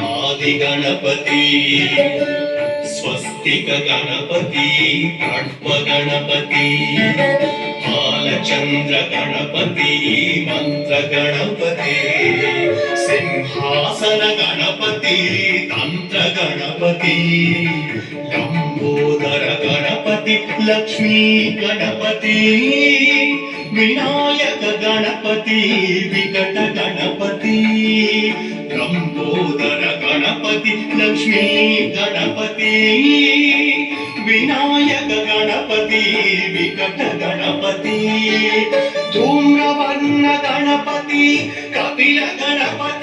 Adi Ganapati స్వస్తిక Ganapati కడ్వ Ganapati Balachandra Ganapati Mantra Ganapati Simhasana Ganapati Tantra Ganapati Lambodara Ganapati Lakshmi Ganapati Vinayaka Ganapati వికట Ganapati Lambodara Ganapati Lakshmi Ganapati Vinayaka Ganapati వికట Ganapati ధూమ్రవర్ణ Ganapati Kapila Ganapati